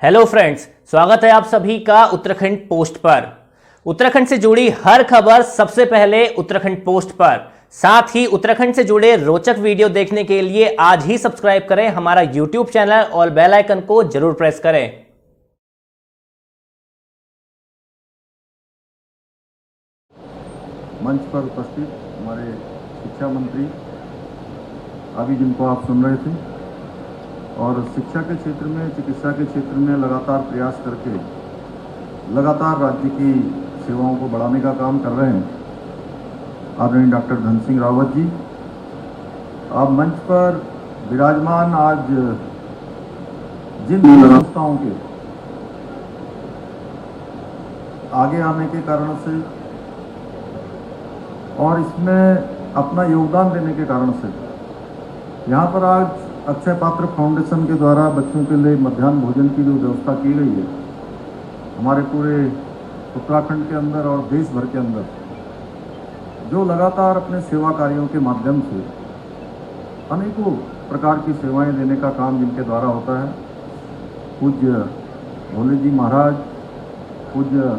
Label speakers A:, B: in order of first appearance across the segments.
A: Hello friends, स्वागत है आप सभी का उत्तराखंड पोस्ट पर। उत्तराखंड से जुड़ी हर खबर सबसे पहले उत्तराखंड पोस्ट पर। साथ ही उत्तराखंड से जुड़े रोचक वीडियो देखने के लिए आज ही सब्सक्राइब करें हमारा यूट्यूब चैनल और बेल आइकन को जरूर प्रेस करें।
B: मंच पर उपस्थित हमारे शिक्षा मंत्री अभी जिनको आप सुन रहे थे और शिक्षा के क्षेत्र में, चिकित्सा के क्षेत्र में लगातार प्रयास करके लगातार राज्य की सेवाओं को बढ़ाने का काम कर रहे हैं आदरणीय डॉक्टर धन सिंह रावत जी। आप मंच पर विराजमान आज जिन संस्थाओं के आगे आने के कारण से और इसमें अपना योगदान देने के कारण से यहाँ पर आज अक्षय पात्र फाउंडेशन के द्वारा बच्चों के लिए मध्याह्न भोजन की जो व्यवस्था की गई है हमारे पूरे उत्तराखंड के अंदर और देश भर के अंदर, जो लगातार अपने सेवा कार्यों के माध्यम से अनेकों प्रकार की सेवाएं देने का काम जिनके द्वारा होता है, पूज्य भोले जी महाराज, पूज्य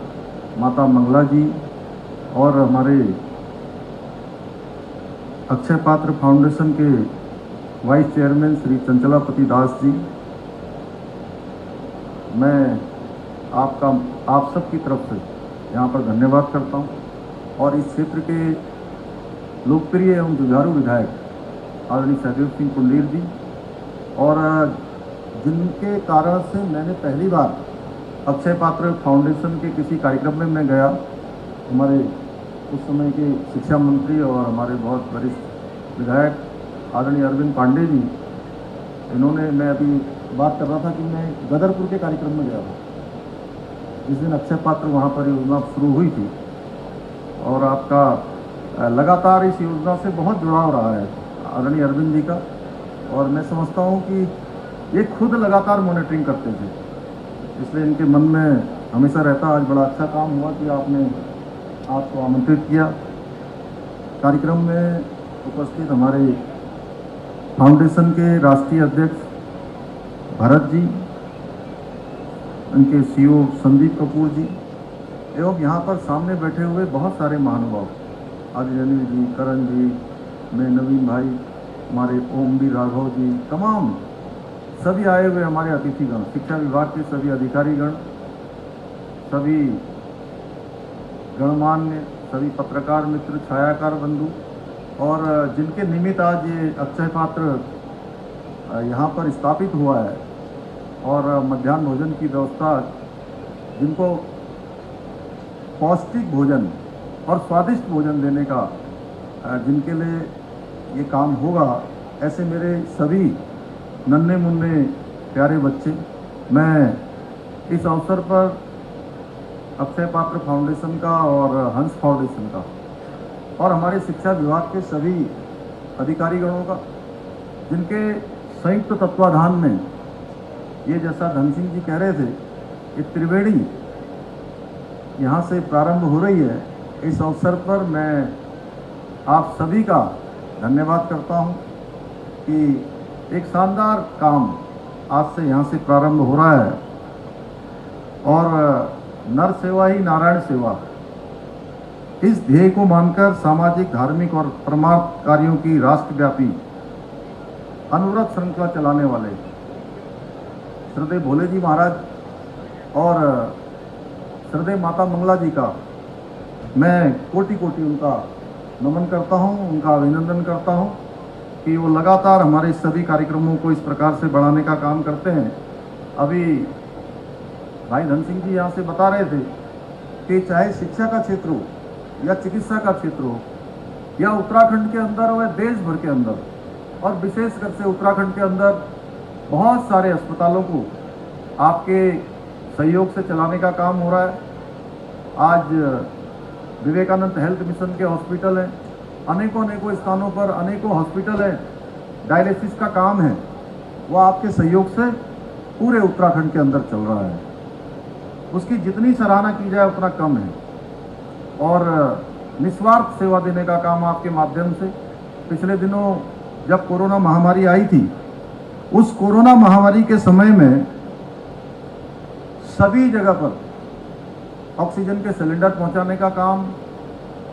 B: माता मंगला जी और हमारे अक्षय पात्र फाउंडेशन के वाइस चेयरमैन श्री चंचलापति दास जी, मैं आप सबकी तरफ से यहाँ पर धन्यवाद करता हूँ। और इस क्षेत्र के लोकप्रिय एवं जुझारू विधायक आदरणीय सहदेव सिंह कुंडीर जी, और जिनके कारण से मैंने पहली बार अक्षय पात्र फाउंडेशन के किसी कार्यक्रम में मैं गया, हमारे उस समय के शिक्षा मंत्री और हमारे बहुत वरिष्ठ विधायक आदरणीय अरविंद पांडे जी, इन्होंने, मैं अभी बात कर रहा था कि मैं गदरपुर के कार्यक्रम में गया था जिस दिन अक्षय पात्र वहाँ पर योजना शुरू हुई थी, और आपका लगातार इस योजना से बहुत जुड़ाव रहा है आदरणीय अरविंद जी का, और मैं समझता हूँ कि ये खुद लगातार मॉनिटरिंग करते थे, इसलिए इनके मन में हमेशा रहता। आज बड़ा अच्छा काम हुआ कि आपको आमंत्रित किया। कार्यक्रम में उपस्थित हमारे फाउंडेशन के राष्ट्रीय अध्यक्ष भरत जी, उनके सीईओ संदीप कपूर जी, एवं यहाँ पर सामने बैठे हुए बहुत सारे महानुभाव, आदिजनी जी, करण जी, मैं नवीन भाई, हमारे ओमवीर राघव जी, तमाम सभी आए हुए हमारे अतिथिगण, शिक्षा विभाग के सभी अधिकारीगण, सभी गणमान्य, सभी पत्रकार मित्र, छायाकार बंधु, और जिनके निमित्त आज ये अक्षय पात्र यहाँ पर स्थापित हुआ है और मध्याह्न भोजन की व्यवस्था, जिनको पौष्टिक भोजन और स्वादिष्ट भोजन देने का जिनके लिए ये काम होगा, ऐसे मेरे सभी नन्हे मुन्ने प्यारे बच्चे, मैं इस अवसर पर अक्षय पात्र फाउंडेशन का और हंस फाउंडेशन का और हमारे शिक्षा विभाग के सभी अधिकारीगणों का, जिनके संयुक्त तत्वाधान में ये, जैसा धन सिंह जी कह रहे थे, ये त्रिवेणी यहाँ से प्रारंभ हो रही है। इस अवसर पर मैं आप सभी का धन्यवाद करता हूँ कि एक शानदार काम आज से यहाँ से प्रारंभ हो रहा है, और नर सेवा ही नारायण सेवा, इस ध्येय को मानकर सामाजिक, धार्मिक और परमार्थ कार्यों की राष्ट्रव्यापी अनवरत श्रृंखला चलाने वाले श्रद्धेय भोले जी महाराज और श्रद्धेय माता मंगला जी का मैं कोटि कोटि उनका नमन करता हूं, उनका अभिनंदन करता हूं कि वो लगातार हमारे सभी कार्यक्रमों को इस प्रकार से बढ़ाने का काम करते हैं। अभी भाई धन सिंह जी यहाँ से बता रहे थे कि चाहे शिक्षा का क्षेत्र हो या चिकित्सा का क्षेत्र हो या उत्तराखंड के अंदर हो या देश भर के अंदर, और विशेषकर से उत्तराखंड के अंदर बहुत सारे अस्पतालों को आपके सहयोग से चलाने का काम हो रहा है। आज विवेकानंद हेल्थ मिशन के हॉस्पिटल हैं, अनेकों स्थानों पर अनेकों हॉस्पिटल हैं, डायलिसिस का काम है, वो आपके सहयोग से पूरे उत्तराखंड के अंदर चल रहा है। उसकी जितनी सराहना की जाए उतना कम है, और निस्वार्थ सेवा देने का काम आपके माध्यम से, पिछले दिनों जब कोरोना महामारी आई थी, उस कोरोना महामारी के समय में सभी जगह पर ऑक्सीजन के सिलेंडर पहुंचाने का काम,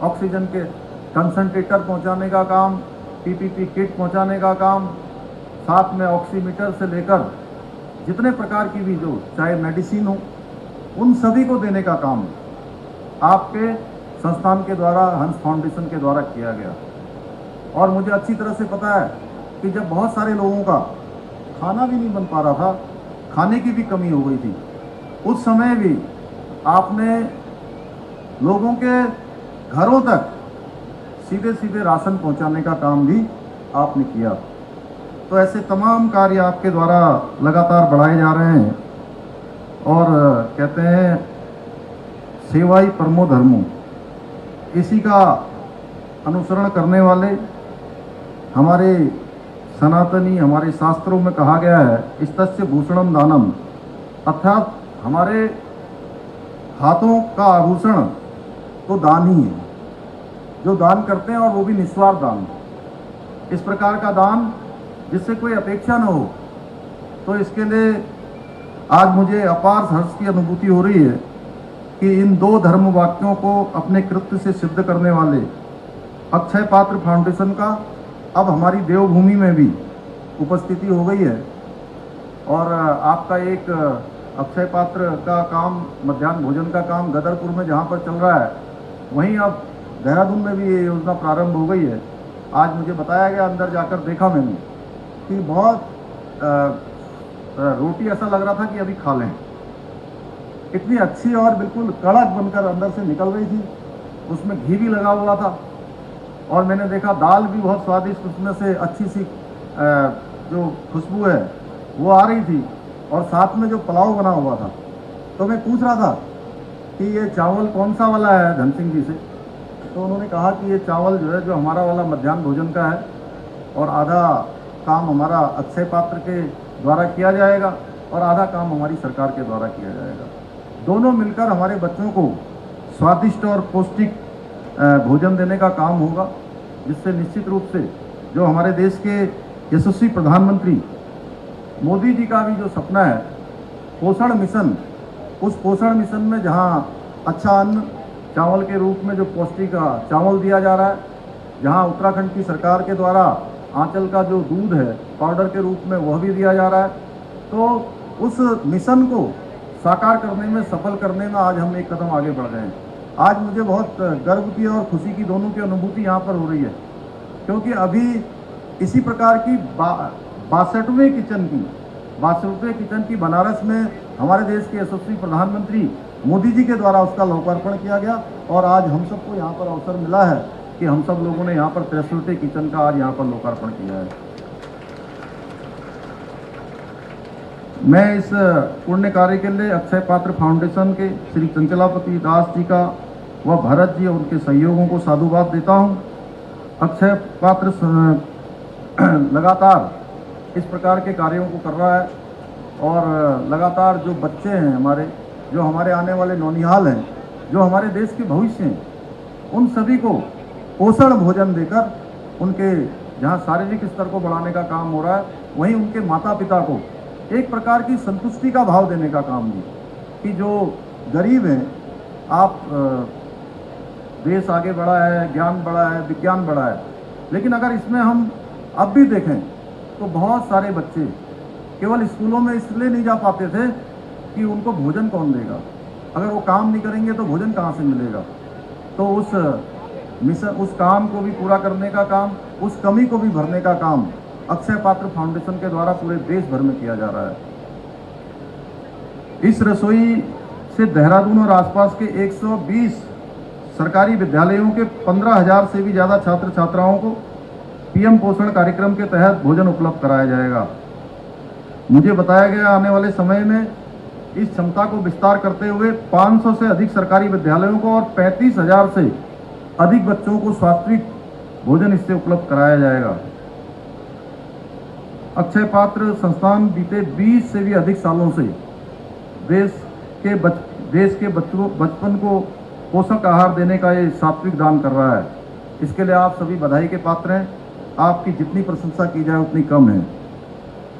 B: ऑक्सीजन के कंसंट्रेटर पहुंचाने का काम, पीपीपी किट पहुंचाने का काम, साथ में ऑक्सीमीटर से लेकर जितने प्रकार की भी जो चाहे मेडिसिन हो उन सभी को देने का काम आपके संस्थान के द्वारा, हंस फाउंडेशन के द्वारा किया गया। और मुझे अच्छी तरह से पता है कि जब बहुत सारे लोगों का खाना भी नहीं बन पा रहा था, खाने की भी कमी हो गई थी, उस समय भी आपने लोगों के घरों तक सीधे सीधे राशन पहुंचाने का काम भी आपने किया। तो ऐसे तमाम कार्य आपके द्वारा लगातार बढ़ाए जा रहे हैं। और कहते हैं सेवा ही परमो धर्मो, इसी का अनुसरण करने वाले हमारे सनातनी, हमारे शास्त्रों में कहा गया है इस्तस्य भूषणम दानम, अर्थात हमारे हाथों का आभूषण तो दान ही है, जो दान करते हैं और वो भी निस्वार्थ दान। इस प्रकार का दान जिससे कोई अपेक्षा न हो, तो इसके लिए आज मुझे अपार हर्ष की अनुभूति हो रही है कि इन दो धर्म वाक्यों को अपने कृत्य से सिद्ध करने वाले अक्षय पात्र फाउंडेशन का अब हमारी देवभूमि में भी उपस्थिति हो गई है। और आपका एक अक्षय पात्र का काम, मध्याह्न भोजन का काम गदरपुर में जहाँ पर चल रहा है, वहीं अब देहरादून में भी ये योजना प्रारंभ हो गई है। आज मुझे बताया गया, अंदर जाकर देखा मैंने कि बहुत रोटी ऐसा लग रहा था कि अभी खा लें, इतनी अच्छी और बिल्कुल कड़क बनकर अंदर से निकल रही थी। उसमें घी भी लगा हुआ था और मैंने देखा दाल भी बहुत स्वादिष्ट, उसमें से अच्छी सी जो खुशबू है वो आ रही थी। और साथ में जो पुलाव बना हुआ था, तो मैं पूछ रहा था कि ये चावल कौन सा वाला है धन सिंह जी से, तो उन्होंने कहा कि ये चावल जो है, जो हमारा वाला मध्याह्न भोजन का है, और आधा काम हमारा अक्षय पात्र के द्वारा किया जाएगा और आधा काम हमारी सरकार के द्वारा किया जाएगा। दोनों मिलकर हमारे बच्चों को स्वादिष्ट और पौष्टिक भोजन देने का काम होगा, जिससे निश्चित रूप से जो हमारे देश के यशस्वी प्रधानमंत्री मोदी जी का भी जो सपना है पोषण मिशन, उस पोषण मिशन में जहां अच्छा अन्न चावल के रूप में जो पौष्टिक चावल दिया जा रहा है, जहां उत्तराखंड की सरकार के द्वारा आंचल का जो दूध है पाउडर के रूप में वह भी दिया जा रहा है, तो उस मिशन को साकार करने में, सफल करने में आज हम एक कदम आगे बढ़ गए हैं। आज मुझे बहुत गर्व की और खुशी की दोनों की अनुभूति यहाँ पर हो रही है, क्योंकि अभी इसी प्रकार की 62वें किचन की बनारस में हमारे देश के यशस्वी प्रधानमंत्री मोदी जी के द्वारा उसका लोकार्पण किया गया। और आज हम सबको यहाँ पर अवसर मिला है कि हम सब लोगों ने यहाँ पर 63वें किचन का आज यहाँ पर लोकार्पण किया है। मैं इस पुण्य कार्य के लिए अक्षय पात्र फाउंडेशन के श्री चंचलापति दास जी का व भरत जी और उनके सहयोगों को साधुवाद देता हूँ। अक्षय पात्र लगातार इस प्रकार के कार्यों को कर रहा है और लगातार जो बच्चे हैं हमारे, जो हमारे आने वाले नौनिहाल हैं, जो हमारे देश के भविष्य हैं, उन सभी को पोषण भोजन देकर उनके जहाँ शारीरिक स्तर को बढ़ाने का काम हो रहा है, वहीं उनके माता पिता को एक प्रकार की संतुष्टि का भाव देने का काम भी, कि जो गरीब हैं, आप देश आगे बढ़ा है, ज्ञान बढ़ा है, विज्ञान बढ़ा है, लेकिन अगर इसमें हम अब भी देखें तो बहुत सारे बच्चे केवल स्कूलों में इसलिए नहीं जा पाते थे कि उनको भोजन कौन देगा, अगर वो काम नहीं करेंगे तो भोजन कहाँ से मिलेगा। तो उस मिशन, उस काम को भी पूरा करने का काम, उस कमी को भी भरने का काम अक्षय पात्र फाउंडेशन के द्वारा पूरे देश भर में किया जा रहा है। इस रसोई से देहरादून और आसपास के 120 सरकारी विद्यालयों के 15,000 से भी ज़्यादा छात्र छात्राओं को पीएम पोषण कार्यक्रम के तहत भोजन उपलब्ध कराया जाएगा। मुझे बताया गया आने वाले समय में इस क्षमता को विस्तार करते हुए 500 से अधिक सरकारी विद्यालयों को और 35,000 से अधिक बच्चों को स्वास्थ्यिक भोजन इससे उपलब्ध कराया जाएगा। अक्षय पात्र संस्थान बीते 20 से भी अधिक सालों से देश के बचपन को पोषक आहार देने का ये सात्विक दान कर रहा है। इसके लिए आप सभी बधाई के पात्र हैं। आपकी जितनी प्रशंसा की जाए उतनी कम है।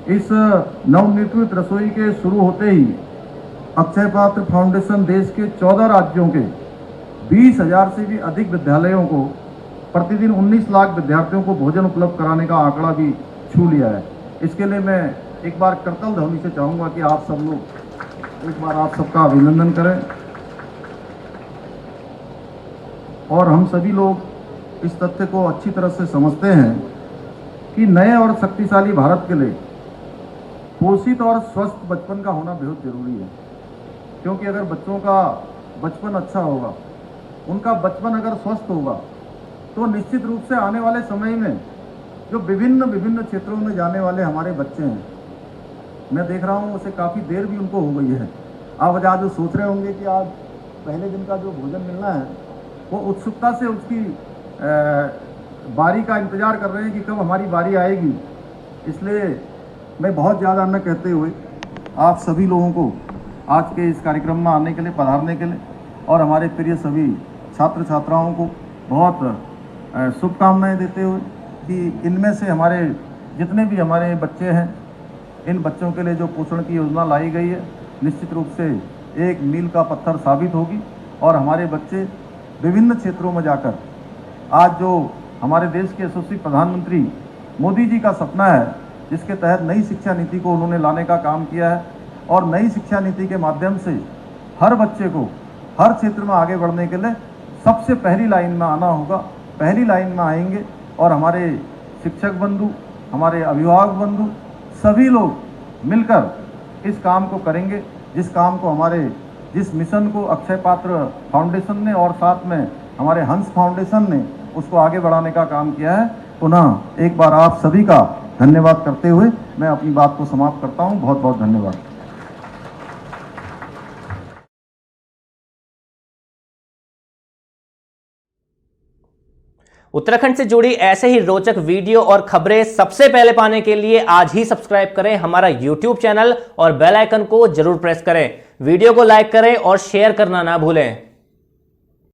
B: इस नवनिर्मित रसोई के शुरू होते ही अक्षय पात्र फाउंडेशन देश के 14 राज्यों के 20,000 से भी अधिक विद्यालयों को प्रतिदिन 19 लाख विद्यार्थियों को भोजन उपलब्ध कराने का आंकड़ा भी छू लिया है। इसके लिए मैं एक बार करतल ध्वनि से चाहूँगा कि आप सब लोग एक बार आप सबका अभिनंदन करें। और हम सभी लोग इस तथ्य को अच्छी तरह से समझते हैं कि नए और शक्तिशाली भारत के लिए पोषित और स्वस्थ बचपन का होना बेहद जरूरी है, क्योंकि अगर बच्चों का बचपन अच्छा होगा, उनका बचपन अगर स्वस्थ होगा, तो निश्चित रूप से आने वाले समय में जो विभिन्न क्षेत्रों में जाने वाले हमारे बच्चे हैं, मैं देख रहा हूँ उसे काफ़ी देर भी उनको हो गई है। आप आज जो सोच रहे होंगे कि आज पहले दिन का जो भोजन मिलना है, वो उत्सुकता से उसकी बारी का इंतज़ार कर रहे हैं कि कब हमारी बारी आएगी। इसलिए मैं बहुत ज़्यादा न कहते हुए आप सभी लोगों को आज के इस कार्यक्रम में आने के लिए, पधारने के लिए, और हमारे प्रिय सभी छात्र छात्राओं को बहुत शुभकामनाएं देते हुए कि इनमें से हमारे जितने भी हमारे बच्चे हैं, इन बच्चों के लिए जो पोषण की योजना लाई गई है, निश्चित रूप से एक मील का पत्थर साबित होगी। और हमारे बच्चे विभिन्न क्षेत्रों में जाकर आज जो हमारे देश के यशस्वी प्रधानमंत्री मोदी जी का सपना है, जिसके तहत नई शिक्षा नीति को उन्होंने लाने का काम किया है, और नई शिक्षा नीति के माध्यम से हर बच्चे को हर क्षेत्र में आगे बढ़ने के लिए सबसे पहली लाइन में आना होगा। पहली लाइन में आएंगे और हमारे शिक्षक बंधु, हमारे अभिभावक बंधु, सभी लोग मिलकर इस काम को करेंगे, जिस मिशन को अक्षय पात्र फाउंडेशन ने और साथ में हमारे हंस फाउंडेशन ने उसको आगे बढ़ाने का काम किया है। पुनः एक बार आप सभी का धन्यवाद करते हुए मैं अपनी बात को समाप्त करता हूं। बहुत बहुत धन्यवाद।
A: उत्तराखंड से जुड़ी ऐसे ही रोचक वीडियो और खबरें सबसे पहले पाने के लिए आज ही सब्सक्राइब करें हमारा YouTube चैनल और बेल आइकन को जरूर प्रेस करें। वीडियो को लाइक करें और शेयर करना ना भूलें।